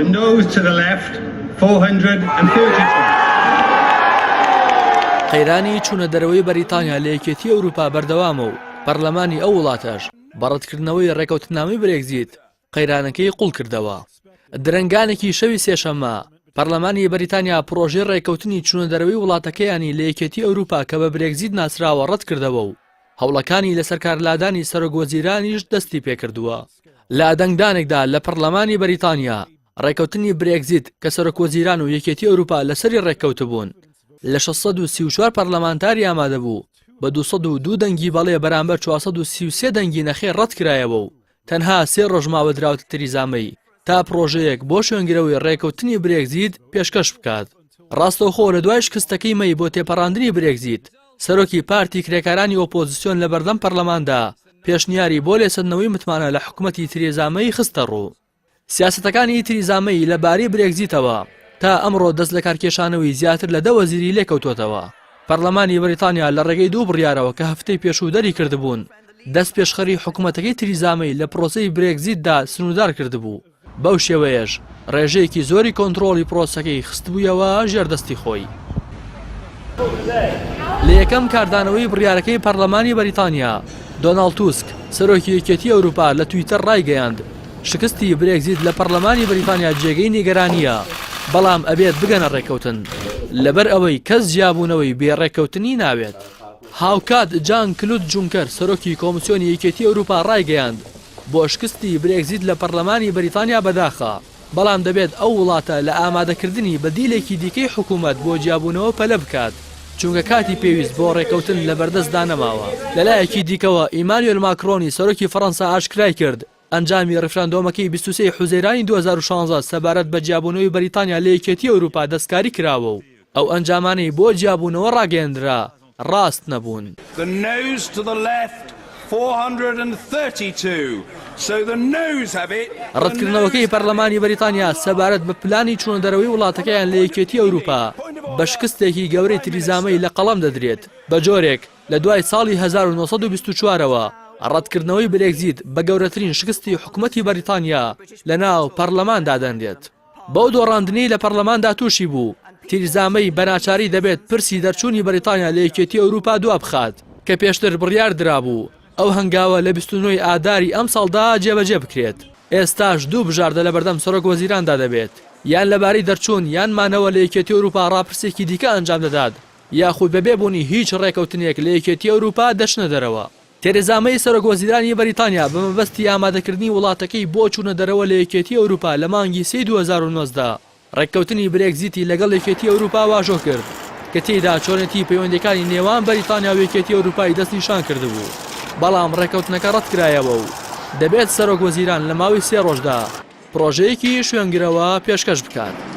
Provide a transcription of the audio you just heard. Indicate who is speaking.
Speaker 1: The noes to the left, 432.
Speaker 2: قەیرانی چوونە دەرەوەی بەریتانیا لە یەکێتی ئەوروپا بەردەوامە و پەرلەمانی ئەو وڵاتەش بەڕەتکردنەوەی ڕێکەوتنامەی برێگزیت قەیرانەکەی قوڵ کردەوە. درەنگانێکی شەوی سێشەممە پەرلەمانی بەریتانیا پرۆژەی ڕێکەوتنی چوونە دەرەوەی وڵاتەکەیانی لە یەکێتی ئەوروپا کە بە برێگزیت ناسراوە ڕەت کردەوە و هەوڵەکانی لەسەر کارلادانی سەرۆکوەزیرانیش دەستی پێکردووە. لە ئەدەنگدانێکدا لە پەرلەمانی بەریتانیا ڕێکەوتنی برێگزیت کە سەرۆکوەزیران و یەکێتی ئەوروپا لەسەری ڕێککەوت بوون لە 634 پەرلەمانتاری ئامادە بوو بە 202 دەنگی بەڵێ بەرامبەر 433 دەنگی نەخێر ڕەت کرایەوە و تەنها 3 ڕۆژ ماوە دراوەتە تریزامەی تا پرۆژەیەک بۆ شوێنگرەوەی ڕێکەوتنی برێگزیت پێشکەش بکات. ڕاستەوخۆ لە دوای شکستەکەی مەی بۆ تێپەڕاندنی برێگزیت سەرۆکی پارتی کرێکارانی ئۆپۆزیسیۆن لە بەردەم پەرلەماندا پێشنیاری بۆ لێسەندنەوەی متمانە لە حکوومەتی تریزامەی خستە ڕوو. سیاسەتەکانی تریزامەی لەبارەی برێگزیتەوە تا ئەمڕۆ دەست لە کارکێشانەوەی زیاتر لە 10 وەزیری لێکەوتوتەوە. پەرلەمانی بەریتانیا لە ڕێگەی دوو بڕیارەوە کە هەفتەی پێشوودەری کردبوون دەست پێشخەری حکوومەتەکەی تریزامەی لە پرۆسەی برێگزیتدا سنوودار کردبوو. بەو شێوەیەش ڕێژەیەکی زۆری کۆنتڕۆڵی پرۆسەکەی خستبوویەوە ژێردەستی خۆی. لە یەکەم کاردانەوەی بڕیارەکەی پەرلەمانی بەریتانیا دۆناڵد توسک سەرۆکی یەکێتی ئەوروپا لە تویتەر ڕایگەیاند شکستی برێگزیت لە پەرلەمانی بەریتانیا جێگەی نیگەرانیە بەڵام ئەبێت بگەنە ڕێکەوتن لەبەر ئەوەی کەس جیابوونەوەی بێڕێکەوتنی ناوێت. هاوکات جان کلود جونکەر سەرۆکی کۆمسیۆنی یەکێتی ئەوروپا ڕایگەیاند بۆ شکستی برێگزیت لە پەرلەمانی بەریتانیا بەداخە بەڵام دەبێت ئەو وڵاتە لە ئامادەکردنی بەدیلێکی دیکەی حکوومەت بۆ جیابوونەوە پەلە بکات چونکە کاتی پێویست بۆ ڕێکەوتن لە بەردەستدا نەماوە. لەلایەکی دیکەوە ئیمانوێل ماکرۆنی سەرۆکی فەڕەنسا ئاشکرای کرد ئەنجامی ڕێفراندۆمەکەی 23 حوزەیرانی 2016 سەبارەت بە جیابوونەوەی بەریتانیا لە یەکێتی ئەوروپا دەستکاری کراوە و ئەو ئەنجامانەی بۆ جیابوونەوە ڕاگەیەندرا ڕاست نەبوون.
Speaker 3: 432. So the noes have it.
Speaker 2: ڕەتکردنەوەکەی پەرلەمانی بەریتانیا سەبارەت بە پلانی چوونە دەرەوەی وڵاتەکەیان لە یەکێتی ئەوروپا بە شکستێکی گەورەی تریزامەی لە قەڵەم دەدرێت بە جۆرێک لە دوای ساڵی 1924ەوە ڕەتکردنەوەی برێگزیت بە گەورەترین شکستی حکوومەتی بەریتانیا لە ناو پەرلەماندا دەنرێت. بەو دۆڕاندنی لە پەرلەماندا تووشی بوو تریزامەی بەناچاری دەبێت پرسی دەرچوونی بەریتانیا لە یەکێتی ئەوروپا دوا بخات کە پێشتر بڕیار درابوو ئەو هەنگاوە لە 29 ئاداری ئەم ساڵدا جێبەجێ بکرێت. ئێستاش دوو بژاردە لە بەردەم سەرۆکوەزیراندا دەبێت یان لەبارەی دەرچوون یان مانەوە لە یەکێتی ئەوروپا ڕاپرسێکی دیکە ئەنجام دەدات یاخود بەبێبوونی هیچ ڕێکەوتنێک لە یەکێتی ئەوروپا دەچنە دەرەوە. تێرێزامەی سەرۆکوەزیرانی بەریتانیا بە مەبەستی ئامادەکردنی وڵاتەکەی بۆ چوونە دەرەوە لە یەکێتی ئەوروپا لە مانگی 2019 ڕێککەوتنی برێگزیتی لەگەڵ یەکێتی ئەوروپا واژۆ کرد کە تێیدا چۆنەتی پەیوەندیەکانی نێوان بەریتانیا و یەکێتی ئەوروپای دەستنیشان کردبوو بەڵام ڕێکەوتنەکە ڕەت کرایەوە و دەبێت سەرۆکوەزیران لە ماوەی 3 ڕۆژدا پرۆژەیەکی شوێنگرەوە پێشکەش بکات.